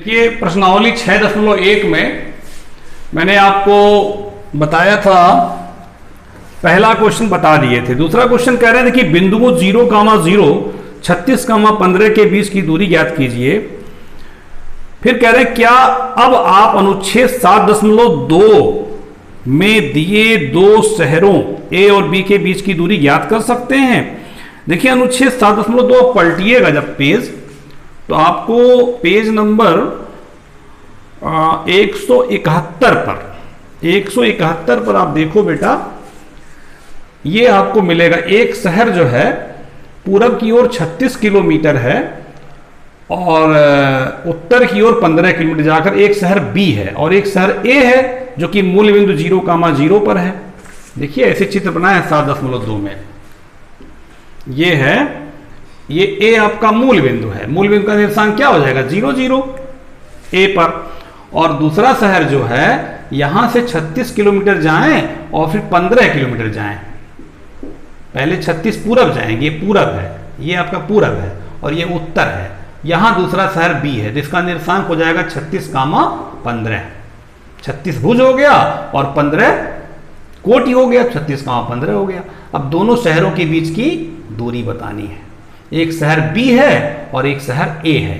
देखिए प्रश्नावली 6.1 में मैंने आपको बताया था, पहला क्वेश्चन बता दिए थे। दूसरा क्वेश्चन कह रहे थे कि बिंदुओं 0,0 36,15 के बीच की दूरी ज्ञात कीजिए। फिर कह रहे हैं क्या अब आप अनुच्छेद 7.2 में दिए दो शहरों ए और बी के बीच की दूरी ज्ञात कर सकते हैं। देखिए अनुच्छेद 7.2 पलटिएगा जब पेज, तो आपको पेज नंबर 171 पर आप देखो बेटा, ये आपको मिलेगा। एक शहर जो है पूरब की ओर 36 किलोमीटर है और उत्तर की ओर 15 किलोमीटर जाकर एक शहर बी है और एक शहर ए है जो कि मूल बिंदु 0,0 पर है। देखिए ऐसे चित्र बनाया है 7.2 में। ये है, ये ए आपका मूल बिंदु है। मूल बिंदु का निर्देशांक क्या हो जाएगा 0,0 ए पर। और दूसरा शहर जो है यहां से 36 किलोमीटर जाएं और फिर 15 किलोमीटर जाएं। पहले 36 पूरब जाएंगे, ये पूरब है, ये आपका पूरब है और ये उत्तर है। यहां दूसरा शहर बी है जिसका निर्देशांक हो जाएगा 36,15। 36 भुज हो गया और 15 कोटि हो गया, 36,15 हो गया। अब दोनों शहरों के बीच की दूरी बतानी है। एक शहर बी है और एक शहर ए है।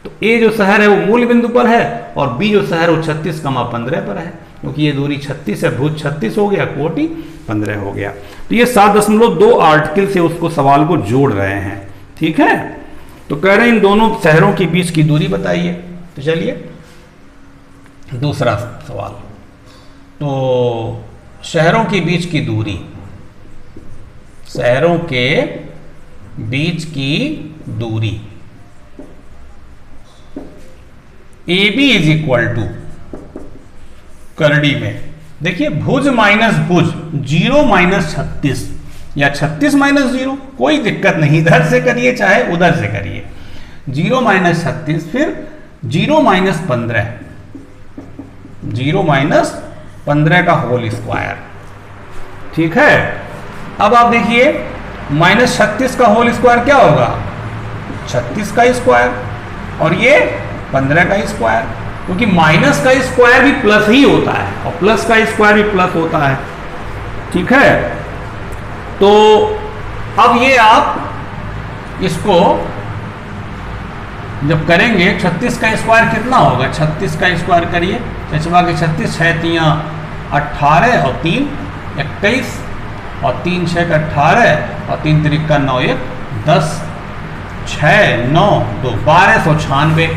तो ए जो शहर है वो मूल बिंदु पर है और बी जो शहर वो 36,15 पर है, क्योंकि ये दूरी 36 है, भुज 36 हो गया, कोटि 15 हो गया। तो ये 7.2 आर्टिकल से उसको सवाल को जोड़ रहे हैं। ठीक है, तो कह रहे हैं इन दोनों शहरों के बीच की दूरी बताइए। तो चलिए दूसरा सवाल, तो शहरों के बीच की दूरी, शहरों के बीच की दूरी AB इज इक्वल टू करड़ी में देखिए भुज माइनस भुज 0 माइनस 36 या 36 माइनस 0, कोई दिक्कत नहीं, इधर से करिए चाहे उधर से करिए। 0 माइनस 36 फिर 0 माइनस 15, 0 माइनस 15 का होल स्क्वायर। ठीक है, अब आप देखिए माइनस 36 का होल स्क्वायर क्या होगा 36 का स्क्वायर और ये 15 का स्क्वायर, क्योंकि माइनस का स्क्वायर भी प्लस ही होता है और प्लस का स्क्वायर भी प्लस होता है। ठीक है, तो अब ये आप इसको जब करेंगे 36 का स्क्वायर कितना होगा, 36 का स्क्वायर करिए, चचवा के 36, 6 3 18 और 3 21 और 3 6 का 18 और 3 3 का 9 1 10 6 9 2 1296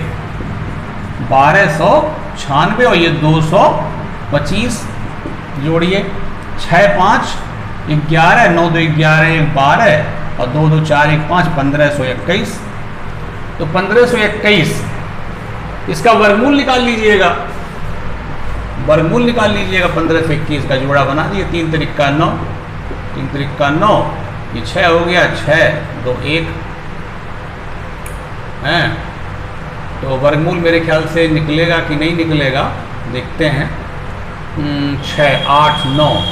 1296 और ये 225 जोड़िए, 6 5 11 9 2 11 12 और 2 2 4 1 5 1521। तो 1521 इसका वर्गमूल निकाल लीजिएगा, वर्गमूल निकाल लीजिएगा। 15 से 21 का जोड़ा बना दिए, 3 3 का 9, 3 3 का 9, ये 6 हो गया, 6 2 1 है। तो वर्गमूल मेरे ख्याल से निकलेगा कि नहीं निकलेगा, देखते हैं। 6 8 9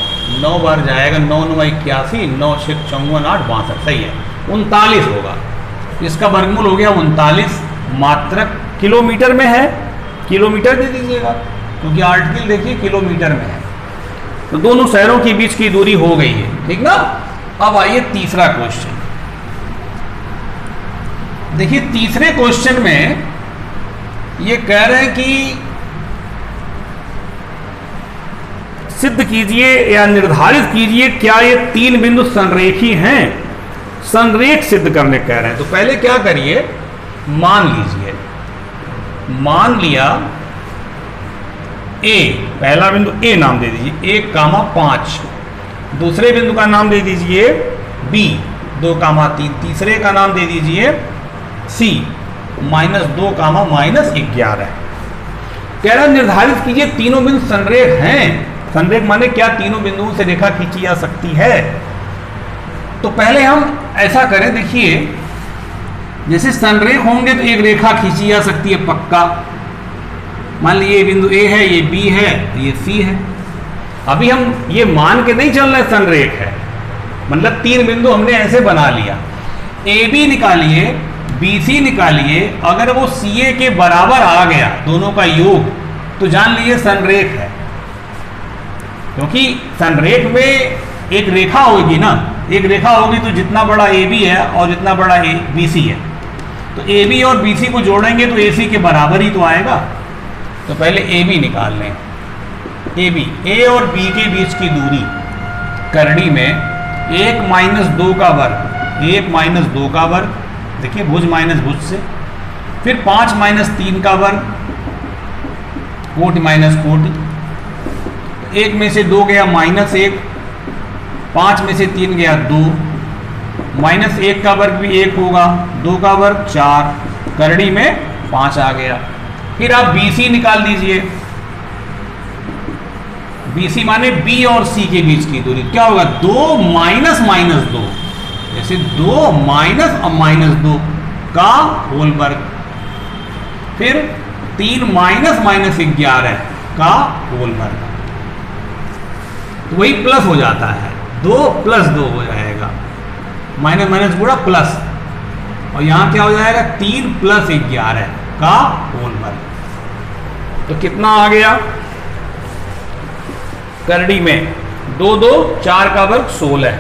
9 बार जाएगा, 9 9 81, 9 6 54 8 62, सही है, 39 होगा। इसका वर्गमूल हो गया 39। मात्रक किलोमीटर में है, किलोमीटर दे दीजिएगा क्योंकि आर्टिकल देखिए किलोमीटर में है। तो दोनों शहरों के बीच की दूरी हो गई है, ठीक ना। अब आइए तीसरा क्वेश्चन। देखिए तीसरे क्वेश्चन में ये कह रहे हैं कि सिद्ध कीजिए या निर्धारित कीजिए क्या ये तीन बिंदु संरेखी हैं। संरेख सिद्ध करने कह रहे हैं। तो पहले क्या करिए, मान लीजिए, मान लिया ए, पहला बिंदु ए नाम दे दीजिए 1,5, दूसरे बिंदु का नाम दे दीजिए बी 2,3, तीसरे का नाम दे दीजिए सी -2, -11। कह रहा निर्धारित कीजिए तीनों बिंदु संरेख हैं। संरेख माने क्या, तीनों बिंदुओं से रेखा खींची जा सकती है। तो पहले हम ऐसा करें, देखिए जैसे संरेख होंगे तो एक रेखा खींची जा सकती है पक्का। मान लीजिए ये बिंदु ए है, ये बी है, ये सी है। अभी हम ये मान के नहीं चल रहे संरेख है, मतलब तीन बिंदु हमने ऐसे बना लिया। ए बी निकालिए BC निकालिए, अगर वो CA के बराबर आ गया दोनों का योग, तो जान लीजिए संरेख है, क्योंकि संरेख में एक रेखा होगी ना, एक रेखा होगी तो जितना बड़ा AB है और जितना बड़ा BC है, तो AB और BC को जोड़ेंगे तो AC के बराबर ही तो आएगा। तो पहले AB निकाल लें। AB, A और B के बीच की दूरी करड़ी में 1 माइनस 2 का वर्ग, 1 माइनस 2 का वर्ग, देखिए भुज माइनस भुज से, फिर 5 माइनस 3 का वर्ग, कोटि माइनस कोटि, 1 में से 2 गया माइनस 1, 5 में से 3 गया 2, माइनस 1 का वर्ग भी 1 होगा, 2 का वर्ग 4, करड़ी में 5 आ गया। फिर आप BC निकाल दीजिए। BC माने B और C के बीच की दूरी, क्या होगा 2 माइनस माइनस 2, जैसे 2 माइनस और माइनस 2 का होल वर्ग, फिर 3 माइनस माइनस 11 का होल वर्ग, तो वही प्लस हो जाता है, 2 प्लस 2 हो जाएगा, माइनस माइनस गुणा प्लस, और यहां क्या हो जाएगा 3 प्लस 11 का होल वर्ग। तो कितना आ गया करड़ी में 2 2 4 का वर्ग 16,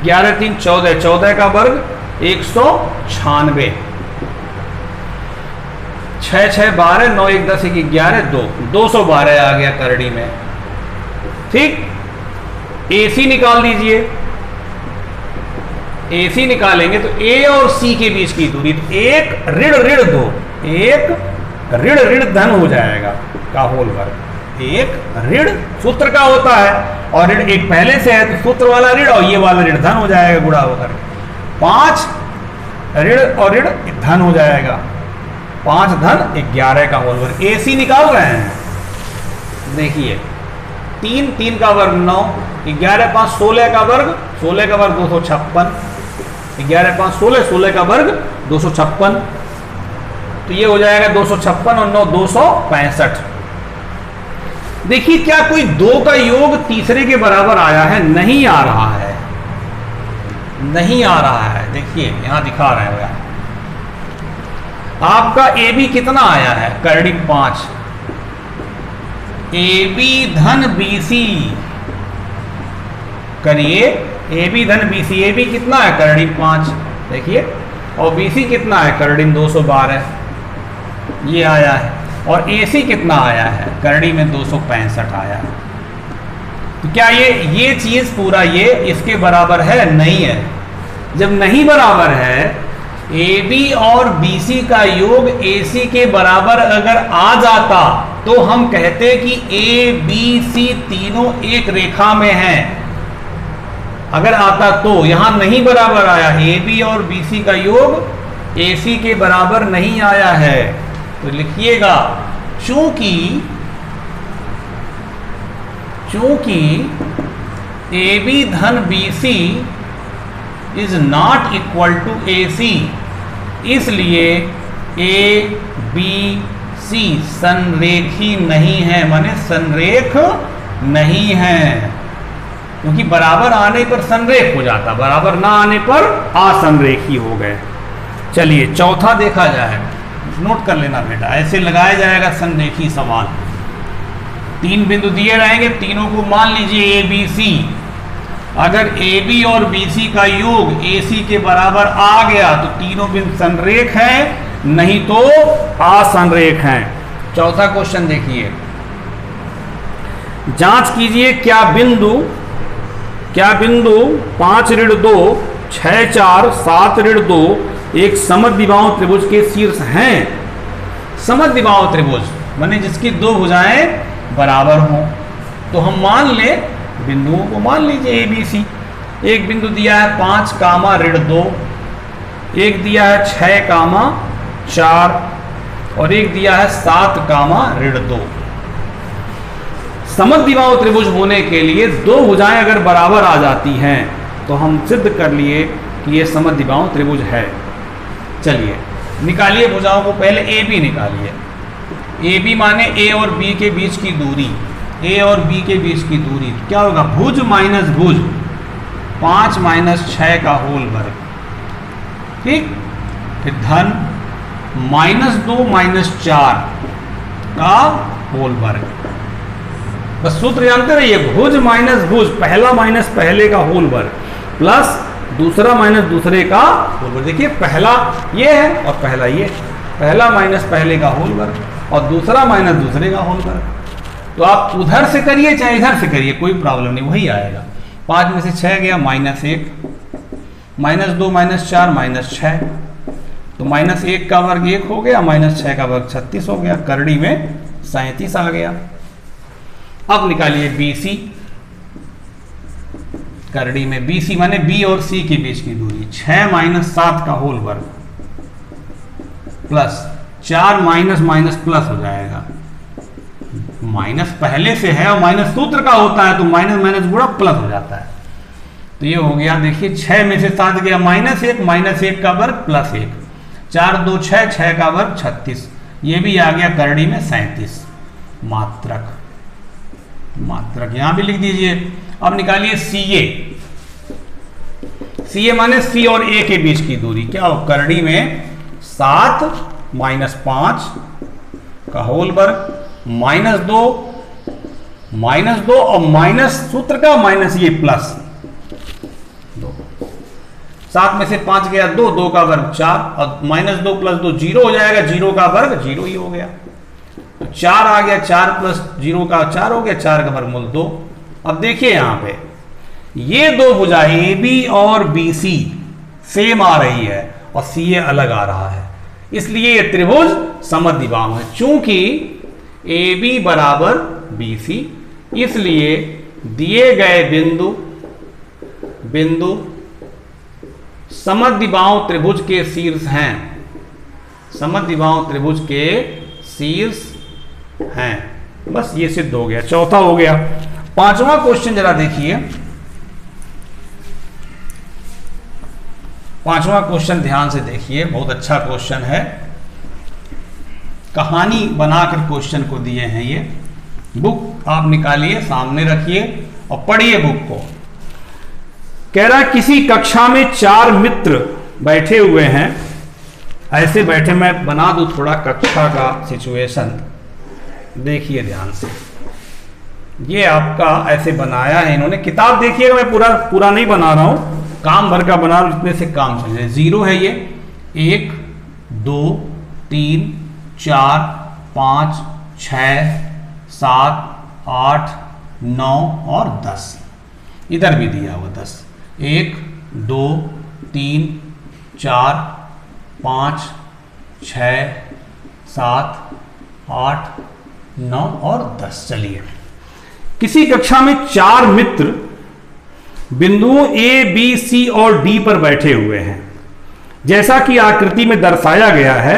11 3 14, 14 का वर्ग 196, 6 6 12, 9 1 10 1 11 2, 212 आ गया करड़ी में। ठीक, AC निकाल दीजिए। AC निकालेंगे तो A और C के बीच की दूरी, तो 1 ऋण ऋण 2, 1 ऋण ऋण धन हो जाएगा का होल वर्ग, 1 ऋण सूत्र का होता है और ऋण एक पहले से है तो सूत्र वाला ऋण और ये वाला ऋण धन हो जाएगा गुणा होकर, 5 ऋण और ऋण धन हो जाएगा, 5 धन 11 का होल वर्ग। AC निकाल रहे हैं, देखिए 3 3 का वर्ग 9, 11 5 16 का वर्ग, 16 का वर्ग 256, 11 5 16, 16 का वर्ग 256, तो ये हो जाएगा 256 और 9 265। देखिए क्या कोई 2 का योग तीसरे के बराबर आया है? नहीं आ रहा है, नहीं आ रहा है। देखिए यहां दिखा रहे हैं आपका AB कितना आया है करड़ी 5, AB धन BC करिए, AB धन BC, AB कितना है करड़ी 5 देखिए, और BC कितना है करड़ी 212 ये आया है, और AC कितना आया है करड़ी में 265 आया है। तो क्या ये चीज पूरा ये इसके बराबर है? नहीं है। जब नहीं बराबर है, AB और BC का योग AC के बराबर अगर आ जाता तो हम कहते कि ABC तीनों एक रेखा में हैं। अगर आता तो, यहां नहीं बराबर आया, AB और BC का योग AC के बराबर नहीं आया है, तो लिखिएगा चूंकि AB धन BC is not equal to AC, इसलिए ABC संरेखी नहीं है, माने संरेख नहीं है, क्योंकि बराबर आने पर संरेख हो जाता, बराबर ना आने पर असंरेखी हो गए। चलिए चौथा देखा जाए, नोट कर लेना बेटा, ऐसे लगाया जाएगा संरेखी सवाल। 3 बिंदु दिए रहेंगे, तीनों को मान लीजिए ABC, अगर AB और BC का योग AC के बराबर आ गया तो तीनों बिंदु संरेख हैं, नहीं तो असंरेख हैं। चौथा क्वेश्चन देखिए, जांच कीजिए क्या बिंदु 5 ऋण 2 6 4 7 ऋण 2 एक समद्विबाहु त्रिभुज के शीर्ष हैं। समद्विबाहु त्रिभुज माने जिसकी 2 भुजाएं बराबर हों, तो हम मान ले बिंदुओं को मान लीजिए ABC। एक बिंदु दिया है 5 कामा ऋण 2, एक दिया है 6 कामा 4 और एक दिया है 7 कामा ऋण 2। समद्विबाहु त्रिभुज होने के लिए 2 भुजाएं अगर बराबर आ जाती हैं तो हम सिद्ध कर लिए कि ये समद्विबाहु त्रिभुज है। चलिए निकालिए भुजाओं को, पहले AB निकालिए। AB माने A और B के बीच की दूरी, A और B के बीच की दूरी क्या होगा? भुज माइनस भुज, 5 माइनस 6 का होल वर्ग। ठीक, फिर धन -2 -4 का होल वर्ग। बस सूत्र जानते रहिए, भुज माइनस भुज, पहला माइनस पहले का होल वर्ग प्लस दूसरा माइनस दूसरे का होल वर्ग। देखिए पहला ये है और पहला ये, पहला माइनस पहले का होल वर्ग और दूसरा माइनस दूसरे का होल वर्ग। तो आप उधर से करिए चाहे इधर से करिए, कोई प्रॉब्लम नहीं, वही आएगा। 5 में से 6 गया -1, -2 -4 -6, तो -1 का वर्ग 1 हो गया, -6 का वर्ग 36 हो गया, करड़ी में 37 आ गया। अब निकालिए BC, करड़ी में BC माने B और C के बीच की दूरी, 6 - 7 का होल वर्ग प्लस 4 माइनस प्लस हो जाएगा, माइनस पहले से है और माइनस सूत्र का होता है तो माइनस माइनस गुणा प्लस हो जाता है। तो ये हो गया, देखिए 6 में से 7 गया -1 का वर्ग प्लस 1, 4 2 6, 6 का वर्ग 36, ये भी आ गया करड़ी में 37। मात्रक, मात्रक यहां भी लिख दीजिए। अब निकालिए CA, CA माने C और A के बीच की दूरी, क्या हो, करड़ी में 7 -5 का होल वर्ग -2 और माइनस सूत्र का माइनस ये प्लस 2, 7 में से 5 गया 2, 2 का वर्ग 4 और -2 + 2 0 हो जाएगा, 0 का वर्ग 0 ही हो गया, तो 4 आ गया, 4 + 0 का 4 हो गया, 4 का वर्गमूल 2। अब देखिए यहां पे ये दो भुजाएं AB और BC सेम आ रही है और CA अलग आ रहा है, इसलिए ये त्रिभुज समद्विबाहु है। चूंकि AB बराबर BC, इसलिए दिए गए बिंदु समद्विबाहु त्रिभुज के शीर्ष हैं, समद्विबाहु त्रिभुज के शीर्ष हैं। बस ये सिद्ध हो गया, चौथा हो गया। पांचवा क्वेश्चन जरा देखिए, पांचवा क्वेश्चन ध्यान से देखिए, बहुत अच्छा क्वेश्चन है, कहानी बनाकर क्वेश्चन को दिए हैं। ये बुक आप निकालिए, सामने रखिए और पढ़िए बुक को। कह रहा है किसी कक्षा में 4 मित्र बैठे हुए हैं, ऐसे बैठे, मैं बना दूं थोड़ा कक्षा का सिचुएशन, देखिए ध्यान से। ये आपका ऐसे बनाया है इन्होंने, किताब देखिएगा, मैं पूरा नहीं बना रहा हूं, काम भर का बना रहा हूं, इतने से काम चल जाए। 0 है ये, 1 2 3 4 5 6 7 8 9 और 10, इधर भी दिया हुआ 10, 1 2 3 4 5 6 7 8 9 और 10। चलिए, किसी कक्षा में 4 मित्र बिंदुओं A, B, C और D पर बैठे हुए हैं, जैसा कि आकृति में दर्शाया गया है।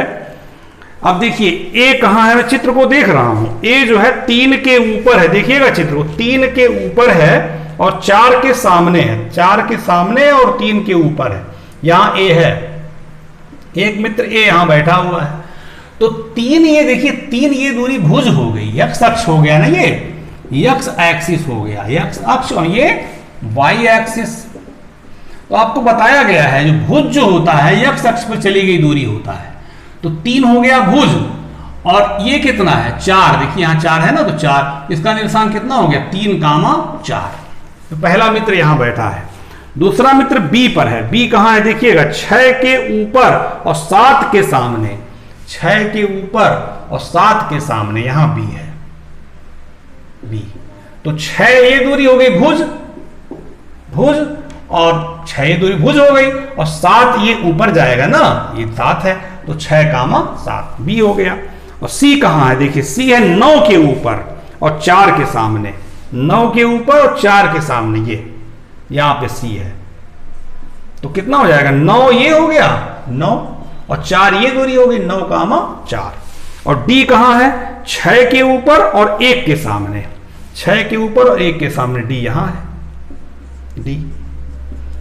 अब देखिए A कहां है, मैं चित्र को देख रहा हूं, A जो है 3 के ऊपर है, देखिएगा चित्र को, 3 के ऊपर है और 4 के सामने है, 4 के सामने और 3 के ऊपर है। यहां A है, एक मित्र A यहां बैठा हुआ है, तो 3 ये देखिए, 3 ये दूरी भुज हो गई, x अक्ष हो गया ना, ये x एक्सिस हो गया, x अक्ष, और ये y एक्सिस। तो आपको बताया गया है जो भुज जो होता है x अक्ष पर चली गई दूरी होता है, तो 3 हो गया भुज, और ये कितना है 4, देखिए यहां 4 है ना, तो 4, इसका निर्देशांक कितना हो गया 3, 4। तो पहला मित्र यहां बैठा है, दूसरा मित्र B पर है, B कहां है देखिएगा, 6 के ऊपर और 7 के सामने, 6 के ऊपर और 7 के सामने यहां B है, B। तो 6 ये दूरी हो गई भुज, और 6 ये दूरी भुज हो गई, और 7 ये ऊपर जाएगा ना, ये 7 है, तो 6, 7 B हो गया। और C कहां है देखिए, C है 9 के ऊपर और 4 के सामने, 9 के ऊपर और 4 के सामने, ये यहां पे C है, तो कितना हो जाएगा 9 ये हो गया 9 और 4 ये दूरी हो गई 9, 4। और D कहां है, 6 के ऊपर और 1 के सामने, 6 के ऊपर और 1 के सामने, D यहां है, D।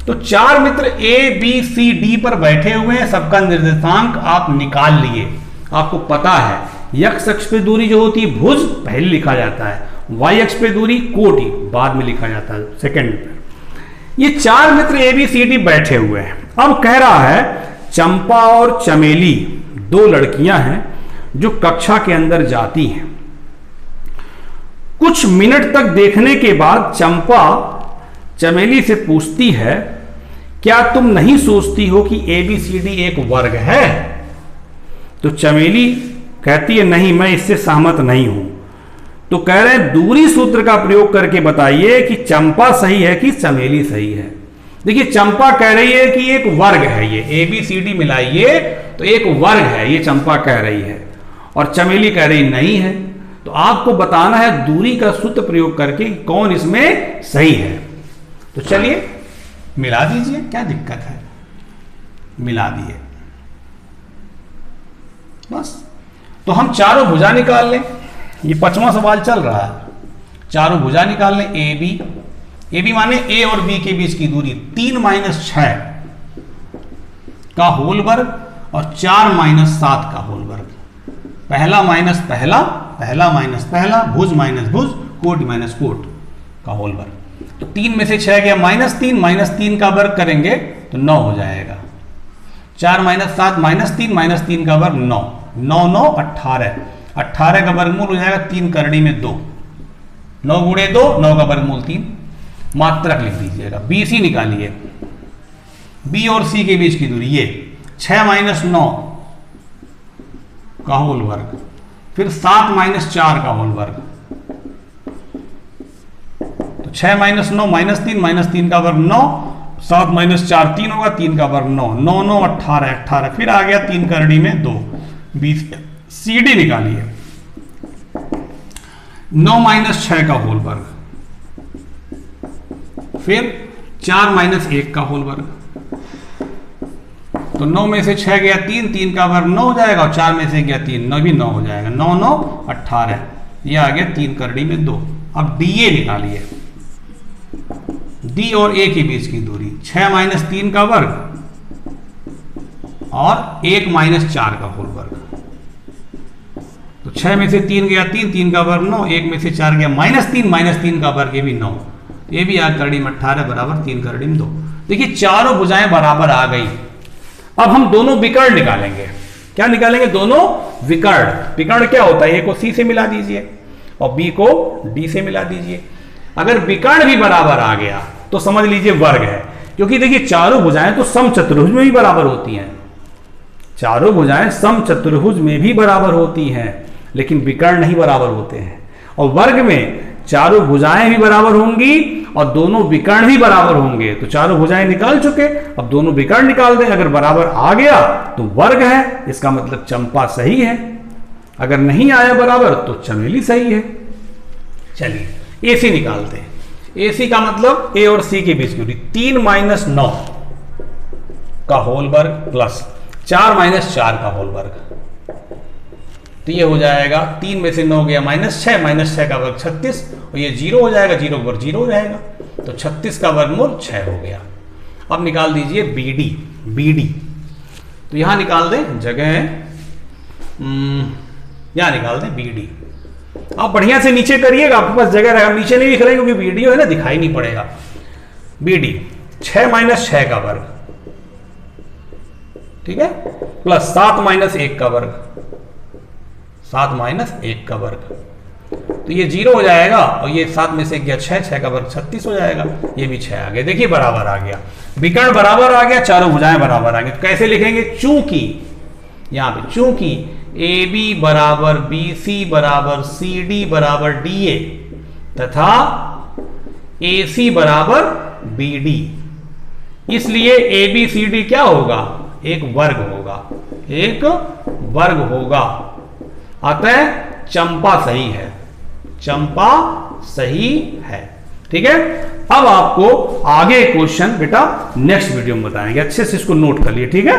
तो 4 मित्र A B C D पर बैठे हुए हैं, सबका निर्देशांक आप निकाल लिए, आपको पता है x अक्ष पे दूरी जो होती है भुज पहले लिखा जाता है, y अक्ष पे दूरी कोटि बाद में लिखा जाता है सेकंड पे। ये 4 मित्र A B C D बैठे हुए हैं। अब कह रहा है चंपा और चमेली दो लड़कियां हैं जो कक्षा के अंदर जाती हैं। कुछ मिनट तक देखने के बाद चंपा चमेली से पूछती है, क्या तुम नहीं सोचती हो कि ABCD एक वर्ग है? तो चमेली कहती है, नहीं, मैं इससे सहमत नहीं हूं। तो कह रहे हैं दूरी सूत्र का प्रयोग करके बताइए कि चंपा सही है कि चमेली सही है। देखिए, चंपा कह रही है कि एक वर्ग है, ये ABCD मिलाइए तो एक वर्ग है, ये चंपा कह रही है, और चमेली कह रही नहीं है। तो आपको बताना है दूरी का सूत्र प्रयोग करके कौन इसमें सही है। तो चलिए मिला दीजिए, क्या दिक्कत है, मिला दिए बस। तो हम चारों भुजा निकाल लें, ये 5वां सवाल चल रहा है। चारों भुजा निकाल लें, AB माने A और B के बीच की दूरी 3 - 6 का होल वर्ग और 4 - 7 का होल वर्ग। पहला माइनस पहला, पहला माइनस पहला, भुज माइनस भुज, कोट माइनस कोट का होल वर्ग। तो 3 में से 6 गया -3, -3 का वर्ग करेंगे तो 9 हो जाएगा। 4 - 7 -3, -3 का वर्ग 9, 9 9 18, 18 का वर्गमूल हो जाएगा 3 करड़ी में 2, 9 गुणे 2, 9 का वर्गमूल 3। मात्रक लिख दीजिएगा। BC निकालिए, B और C के बीच की दूरी ये 6 - 9 का होल वर्ग, फिर 7 - 4 का होल वर्ग। तो 6 - 9 -3, -3 का वर्ग 9, 7 - 4 3 होगा, 3 का वर्ग 9, 9 9 18, 18, फिर आ गया 3 करड़ी में 2। BCD निकालिए, 9 - 6 का होल वर्ग, फिर 4 - 1 का होल वर्ग। तो 9 में से 6 गया 3, 3 का वर्ग 9 हो जाएगा, और 4 में से गया 3, 9 भी 9 हो जाएगा, 9 9 18, ये आ गया 3 करड़ी में 2। अब DA निकालिए, D और A के बीच की दूरी 6 - 3 का वर्ग और 1 - 4 का होल वर्ग। तो 6 में से 3 गया 3, 3 का वर्ग 9, 1 में से 4 गया -3, -3 का वर्ग, ये भी 9, ये भी आ करड़ी में 18 बराबर 3 करड़ी में 2। देखिए चारों भुजाएं बराबर आ गई। अब हम दोनों विकर्ण निकालेंगे। क्या निकालेंगे? दोनों विकर्ण। विकर्ण क्या होता है? A को C से मिला दीजिए और B को D से मिला दीजिए। अगर विकर्ण भी बराबर आ गया तो समझ लीजिए वर्ग है, क्योंकि देखिए चारों भुजाएं तो समचतुर्भुज में भी बराबर होती हैं। चारों भुजाएं समचतुर्भुज में भी बराबर होती हैं, लेकिन विकर्ण नहीं बराबर होते हैं। और वर्ग में चारों भुजाएं भी बराबर होंगी और दोनों विकर्ण भी बराबर होंगे। तो चारों भुजाएं निकाल चुके, अब दोनों विकर्ण निकाल दें। अगर बराबर आ गया तो वर्ग है, इसका मतलब चंपा सही है। अगर नहीं आया बराबर तो चमेली सही है। चलिए AC निकालते हैं। AC का मतलब A और C के बीच की दूरी 3 - 9 का होल वर्ग प्लस 4 - 4 का होल वर्ग। तो ये हो जाएगा 3 में से 9 गया -6, -6 का वर्ग 36, और ये 0 हो जाएगा, 0 का वर्ग 0 हो जाएगा। तो 36 का वर्गमूल 6 हो गया। अब निकाल दीजिए BD। तो यहां निकाल दें, जगह है, यहां निकाल दें BD। आप बढ़िया से नीचे करिएगा, आपके पास जगह रहेगा, नीचे नहीं लिख रहे क्योंकि वीडियो है ना, दिखाई नहीं पड़ेगा। BD 6 - 6 का वर्ग, ठीक है, प्लस 7 - 1 का वर्ग, 7 - 1 का वर्ग। तो ये 0 हो जाएगा, और ये 7 में से गया 6, 6 का वर्ग 36 हो जाएगा, ये भी 6 आ गया। देखिए बराबर आ गया, विकर्ण बराबर आ गया, चारों भुजाएं बराबर आ गई। तो कैसे लिखेंगे? चूंकि यहां पे चूंकि AB बराबर BC बराबर CD बराबर DA तथा AC बराबर BD, इसलिए ABCD क्या होगा? एक वर्ग होगा, एक वर्ग होगा। अतः चंपा सही है, चंपा सही है। ठीक है, अब आपको आगे क्वेश्चन बेटा नेक्स्ट वीडियो में बताएंगे। अच्छे से इसको नोट कर लिए, ठीक है।